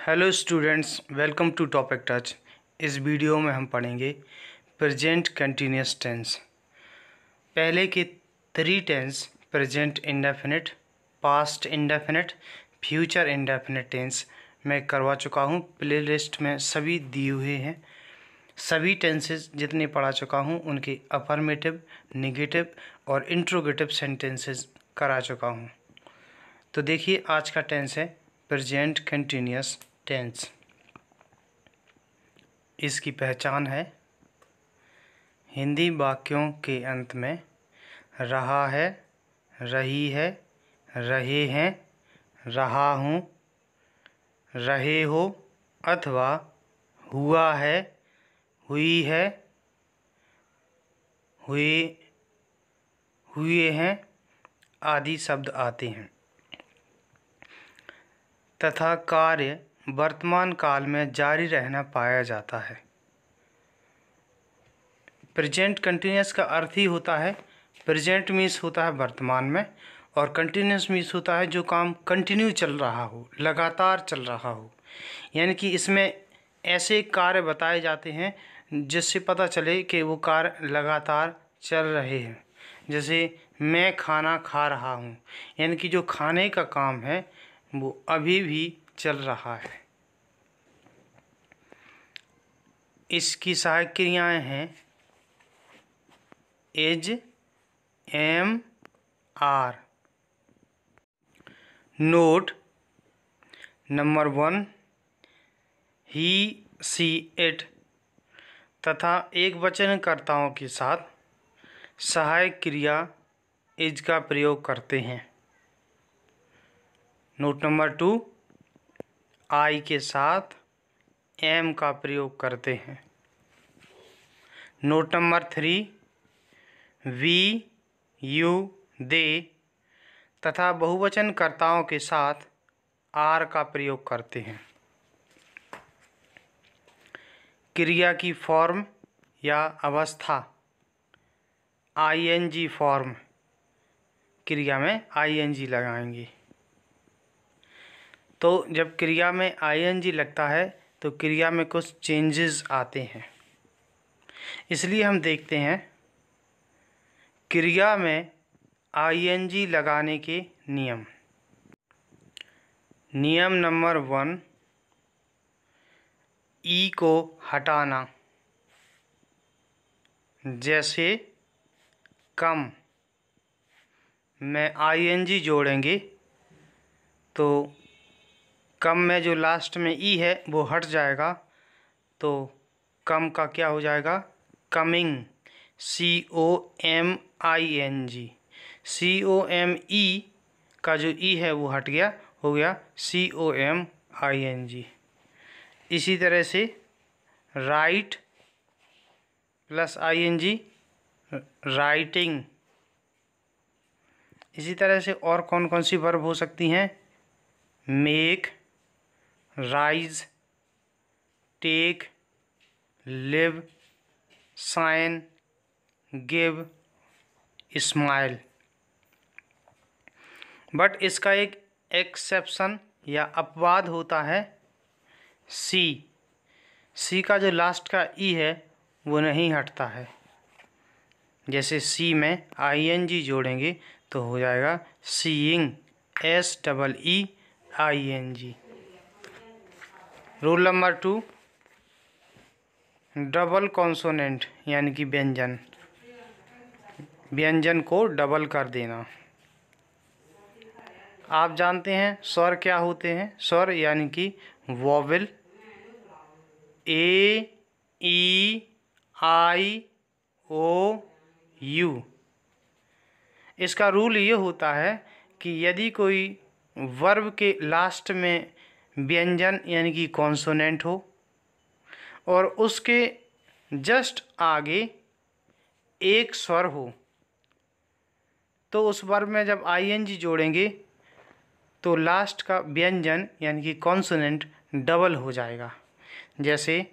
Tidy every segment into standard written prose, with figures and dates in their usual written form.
Hello students, welcome to topic touch. इस video में हम पढ़ेंगे प्रेजेंट कंटिन्यूअस टेंस। पहले के 3 tense present indefinite, past indefinite, future indefinite tense मैं करवा चुका हूँ। प्लेलिस्ट में सभी दिए हुए हैं। सभी टेंसेस जितने पढ़ा चुका हूँ उनके अफर्मेटिव, नेगेटिव और इंट्रोगेटिव सेंटेंसेस करा चुका हूँ। तो देखिए, आज का टेंस है प्रेजेंट कंटिन्यूअस टेंस। इसकी पहचान है हिंदी वाक्यों के अंत में रहा है, रही है, रहे हैं, रहा हूँ, रहे हो अथवा हुआ है, हुई है, हुए हैं आदि शब्द आते हैं तथा कार्य वर्तमान काल में जारी रहना पाया जाता है। प्रेजेंट कंटिन्यूअस का अर्थ ही होता है, प्रेजेंट मीन्स होता है वर्तमान में, और कंटिन्यूअस मीन्स होता है जो काम कंटिन्यू चल रहा हो, लगातार चल रहा हो। यानी कि इसमें ऐसे कार्य बताए जाते हैं जिससे पता चले कि वो कार्य लगातार चल रहे हैं। जैसे मैं खाना खा रहा हूँ, यानी कि जो खाने का काम है वो अभी भी चल रहा है। इसकी सहायक क्रियाएं हैं is, am, are. Note number 1, he, she, it तथा एक वचनकर्ताओं के साथ सहायक क्रिया इज का प्रयोग करते हैं। नोट नंबर 2, आई के साथ एम का प्रयोग करते हैं। नोट नंबर 3, वी, यू, दे तथा बहुवचनकर्ताओं के साथ आर का प्रयोग करते हैं। क्रिया की फॉर्म या अवस्था आईएनजी फॉर्म, क्रिया में आईएनजी लगाएंगे। तो जब क्रिया में आईएनजी लगता है तो क्रिया में कुछ चेंजेस आते हैं। इसलिए हम देखते हैं क्रिया में आईएनजी लगाने के नियम। नियम नंबर 1, ई को हटाना। जैसे कम में आईएनजी जोड़ेंगे तो कम में जो लास्ट में ई है वो हट जाएगा, तो कम का क्या हो जाएगा? Coming, COMING। COME का जो ई है वो हट गया, हो गया COMING। इसी तरह से राइट प्लस ING, राइटिंग। इसी तरह से और कौन कौन सी वर्ब हो सकती हैं? Make, rise, take, live, sign, give, smile. But इसका एक एक्सेप्शन या अपवाद होता है, सी का जो लास्ट का ई है वो नहीं हटता है। जैसे सी में ING जोड़ेंगे तो हो जाएगा seeing, SEEING। Rule number 2, double consonant यानी कि व्यंजन को डबल कर देना। आप जानते हैं स्वर क्या होते हैं? स्वर यानी कि vowel, A, E, I, O, U। इसका रूल ये होता है कि यदि कोई वर्ब के लास्ट में व्यंजन यानी कि कॉन्सोनेंट हो और उसके जस्ट आगे एक स्वर हो, तो उस वर्ब में जब ING जोड़ेंगे तो लास्ट का व्यंजन यानी कि कॉन्सोनेंट डबल हो जाएगा। जैसे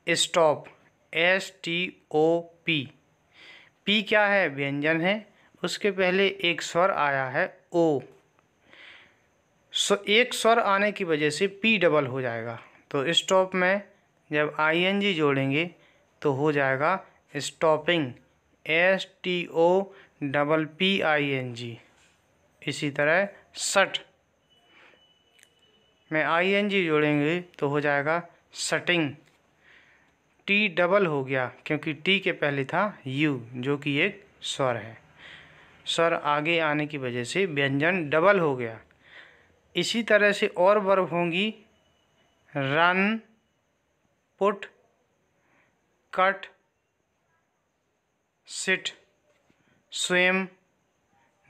स्टॉप, STOP। पी क्या है? व्यंजन है, उसके पहले एक स्वर आया है O। एक स्वर आने की वजह से पी डबल हो जाएगा। तो स्टॉप में जब आईएनजी जोड़ेंगे तो हो जाएगा स्टॉपिंग, STOPPING। इसी तरह सट में आईएनजी जोड़ेंगे तो हो जाएगा सटिंग, टी डबल हो गया क्योंकि टी के पहले था यू जो कि एक स्वर है। स्वर आगे आने की वजह से व्यंजन डबल हो गया। इसी तरह से और वर्ब होंगी run, put, cut, sit, swim,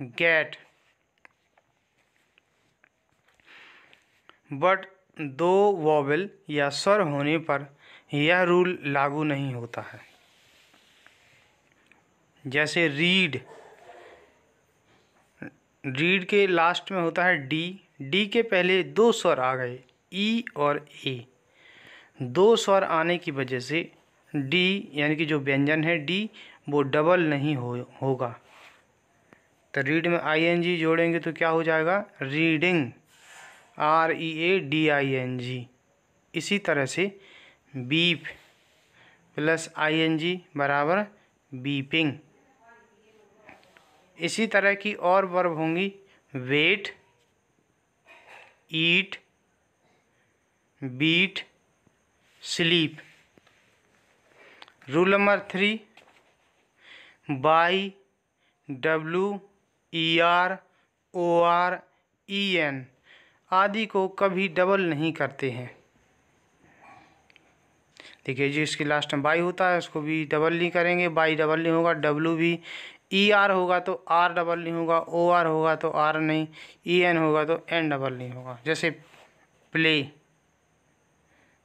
get. But दो वॉवेल या स्वर होने पर यह रूल लागू नहीं होता है। जैसे रीड, रीड के लास्ट में होता है डी, डी के पहले दो स्वर आ गए ई और ए। दो स्वर आने की वजह से डी यानी कि जो व्यंजन है डी वो डबल नहीं होगा। तो रीड में आईएनजी जोड़ेंगे तो क्या हो जाएगा रीडिंग, READING। इसी तरह से बीप प्लस आईएनजी बराबर बीपिंग। इसी तरह की और वर्ब होंगी wait, eat, beat, sleep. Rule number 3, by, WEROREN आदि को कभी डबल नहीं करते हैं। देखिए जी इसके लास्ट में बाई होता है उसको भी डबल नहीं करेंगे, बाई डबल नहीं होगा, डब्लू भी, ER होगा तो R डबल नहीं होगा, OR होगा तो R नहीं, EN होगा तो N डबल नहीं होगा। जैसे प्ले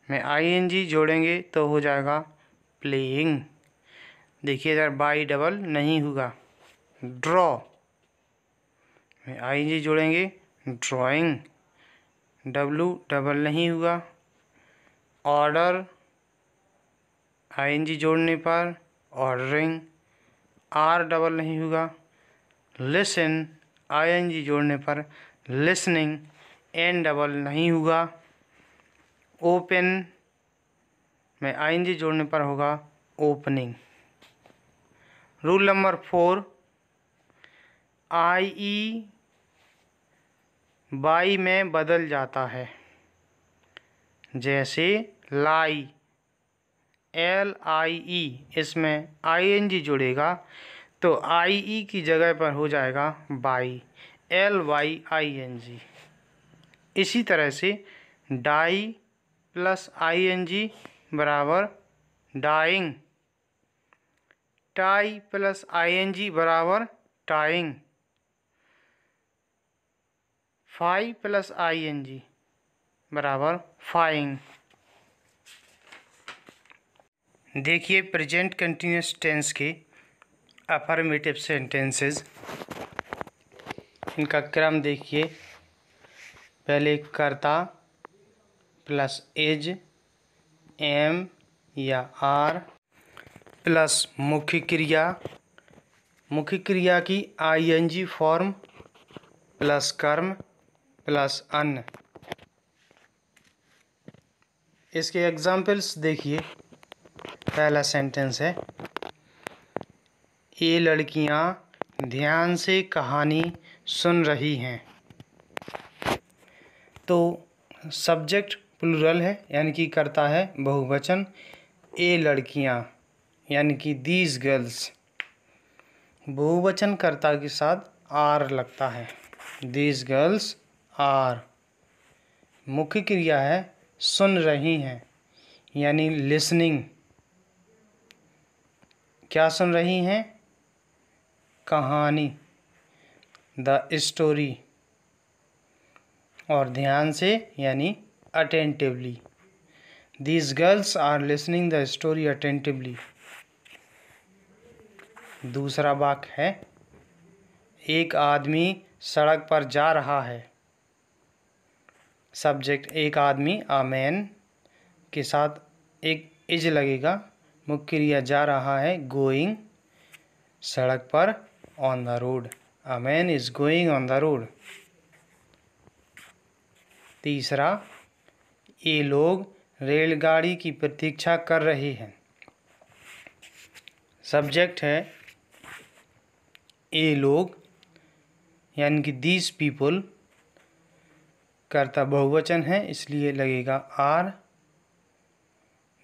में ING जोड़ेंगे तो हो जाएगा प्लेइंग। देखिए इधर बाई डबल नहीं होगा। ड्रॉ में ING जोड़ेंगे ड्राइंग, W डबल नहीं हुआ। ऑर्डर ING जोड़ने पर ऑर्डरिंग, R डबल नहीं होगा। लिसन ING जोड़ने पर लिसनिंग, N डबल नहीं होगा। ओपन में ING जोड़ने पर होगा opening. Rule number 4, IE by में बदल जाता है। जैसे लाई, LIE इसमें ING जुड़ेगा तो IE की जगह पर हो जाएगा बाई, LYING। इसी तरह से डाई प्लस ING बराबर डाइंग, टाई प्लस ING बराबर टाइंग, फाई प्लस ING बराबर फाइंग। देखिए प्रेजेंट कंटिन्यूस टेंस के अफर्मेटिव सेंटेंसेस, इनका क्रम देखिए। पहले कर्ता प्लस इज, एम या आर प्लस मुख्य क्रिया, मुख्य क्रिया की ING फॉर्म प्लस कर्म प्लस अन्न। इसके एग्जाम्पल्स देखिए। पहला सेंटेंस है ये लड़कियां ध्यान से कहानी सुन रही हैं। तो सब्जेक्ट प्लूरल है यानी कि कर्ता है बहुवचन, ये लड़कियां यानी कि दीज गर्ल्स। बहुवचन कर्ता के साथ आर लगता है, दीज गर्ल्स आर। मुख्य क्रिया है सुन रही हैं यानी लिसनिंग। क्या सुन रही हैं? कहानी, द स्टोरी। और ध्यान से यानी attentively. These girls are listening the story attentively. दूसरा वाक्य है एक आदमी सड़क पर जा रहा है। सब्जेक्ट एक आदमी, अ मैन के साथ एक इज लगेगा। मुख्य क्रिया जा रहा है, गोइंग, सड़क पर, on the road. A man is going on the road. तीसरा, ये लोग रेलगाड़ी की प्रतीक्षा कर रहे हैं। सब्जेक्ट है ये लोग, यानी कि दीज पीपल। कर्ता बहुवचन है इसलिए लगेगा आर।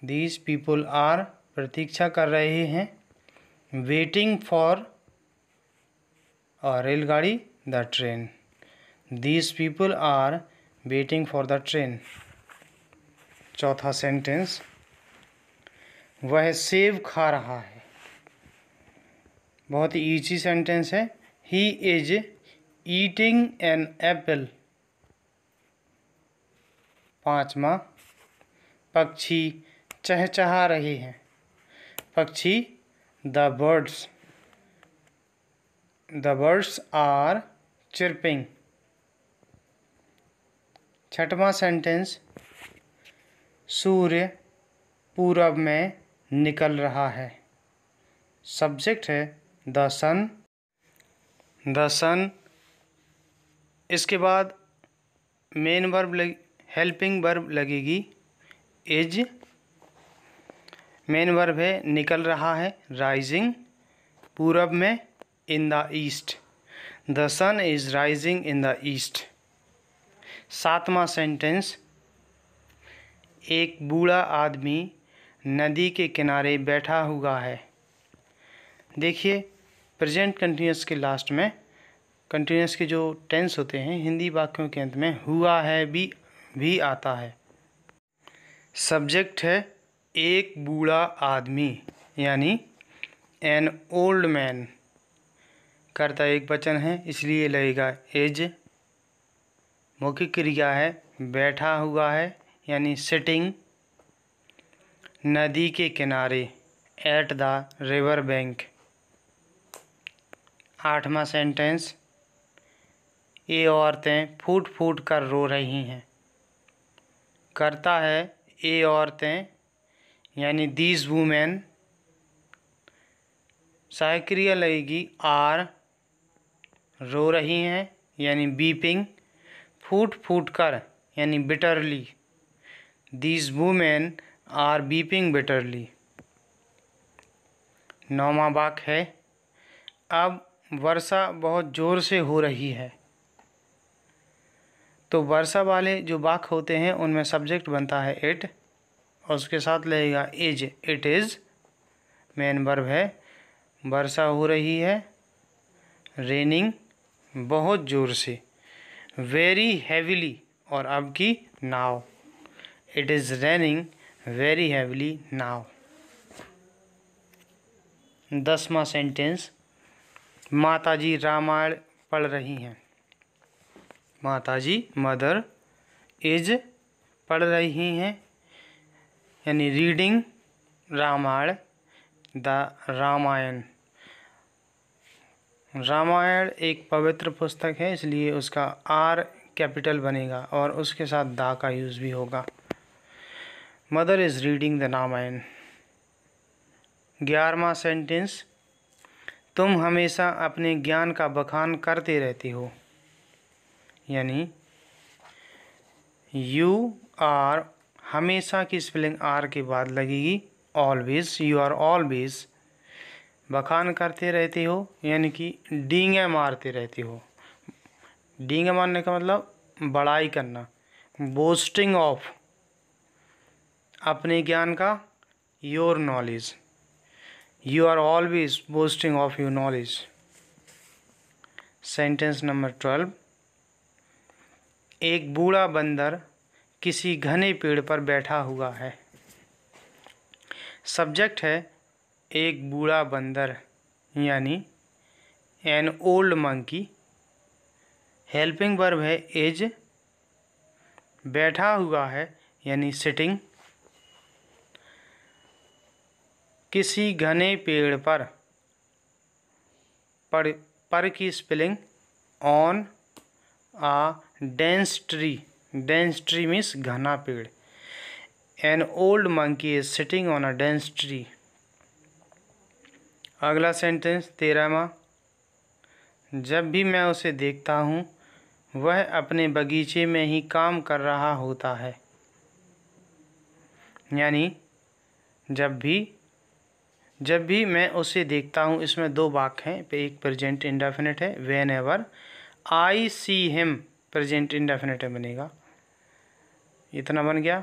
दीज पीपल आर प्रतीक्षा कर रहे हैं। वेटिंग फॉर रेलगाड़ी the train. These people are waiting for the train. चौथा सेंटेंस, वह सेब खा रहा है। बहुत ही ईजी सेंटेंस है। He is eating an apple. पाँचवा, पक्षी चहचहा रहे हैं। पक्षी द बर्ड्स आर चिर्पिंग। छठवां सेंटेंस, सूर्य पूरब में निकल रहा है। सब्जेक्ट है द सन। इसके बाद मेन वर्ब हेल्पिंग वर्ब लगेगी इज। मेन वर्ब है निकल रहा है, राइजिंग। पूरब में in the east. The sun is rising in the east. सातवां सेंटेंस, एक बूढ़ा आदमी नदी के किनारे बैठा हुआ है। देखिए, प्रेजेंट कंटिन्यूअस के लास्ट में कंटिन्यूअस के जो टेंस होते हैं हिंदी वाक्यों के अंत में हुआ है भी आता है। सब्जेक्ट है एक बूढ़ा आदमी, यानी एन ओल्ड मैन। कर्ता एक वचन है इसलिए लगेगा इज। मुख्य क्रिया है बैठा हुआ है, यानी सिटिंग। नदी के किनारे एट द रिवर बैंक। आठवां सेंटेंस, ये औरतें फूट फूट कर रो रही हैं। कर्ता है ये औरतें, यानी दीज वुमेन। सहायक क्रिया लगेगी आर। रो रही हैं यानी बीपिंग। फूट फूट कर यानी bitterly. These women are beeping bitterly. नौवां वाक्य है, अब वर्षा बहुत ज़ोर से हो रही है। तो वर्षा वाले जो वाक्य होते हैं उनमें सब्जेक्ट बनता है इट और उसके साथ लगेगा is. It is main verb है। वर्षा हो रही है, रेनिंग बहुत ज़ोर से, वेरी हैविली और अब की now. It is raining very heavily now. 10वां सेंटेंस, माताजी रामायण पढ़ रही हैं। माताजी मदर इज पढ़ रही हैं, यानी रीडिंग रामायण द रामायण। रामायण एक पवित्र पुस्तक है इसलिए उसका आर कैपिटल बनेगा और उसके साथ दा का यूज़ भी होगा। Mother is reading the Ramayan. 11वां सेंटेंस, तुम हमेशा अपने ज्ञान का बखान करते रहते हो, यानी यू आर। हमेशा की स्पेलिंग आर के बाद लगेगी ऑलवेज। You are always. बखान करते रहते हो यानी कि डींगे मारते रहते हो। डींगे मारने का मतलब बड़ाई करना। बोस्टिंग ऑफ अपने ज्ञान का, your knowledge. You are always boasting of your knowledge. Sentence number 12, एक बूढ़ा बंदर किसी घने पेड़ पर बैठा हुआ है। सब्जेक्ट है एक बूढ़ा बंदर, यानी N old monkey. Helping verb है इज। बैठा हुआ है यानी सिटिंग। किसी घने पेड़ पर की spelling on a dense tree. Dense tree means घना पेड़। An old monkey is sitting on a dense tree. अगला सेंटेंस 13वां, जब भी मैं उसे देखता हूँ वह अपने बगीचे में ही काम कर रहा होता है। यानी जब भी मैं उसे देखता हूँ, इसमें दो वाक्य हैं, एक प्रेजेंट इंडेफिनिट है, when ever I see him present indefinite बनेगा। इतना बन गया।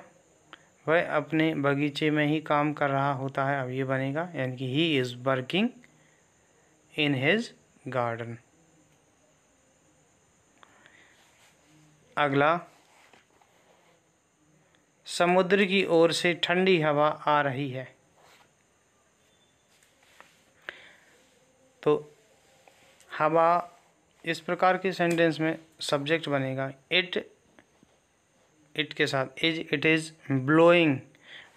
वह अपने बगीचे में ही काम कर रहा होता है, अब ये बनेगा, यानी कि he is working in his garden. अगला, समुद्र की ओर से ठंडी हवा आ रही है। तो हवा, इस प्रकार के सेंटेंस में सब्जेक्ट बनेगा इट के साथ इज, इट इज़ ब्लोइंग,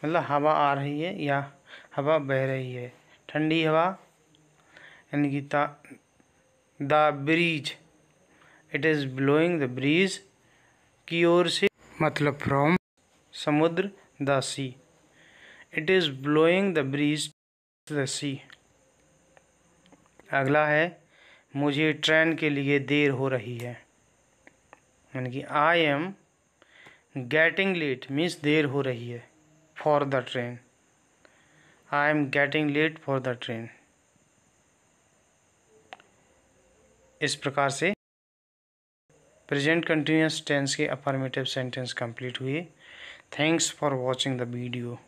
मतलब हवा आ रही है या हवा बह रही है। ठंडी हवा यानी कि the breeze, it is blowing the breeze की ओर से, मतलब फ्रॉम समुद्र, the sea, it is blowing the breeze the sea. अगला है, मुझे ट्रेन के लिए देर हो रही है, यानी कि I am getting late, means देर हो रही है, for the train, I am getting late for the train. इस प्रकार से प्रेजेंट कंटिन्यूअस टेंस के अफर्मेटिव सेंटेंस कंप्लीट हुए। Thanks for watching the video.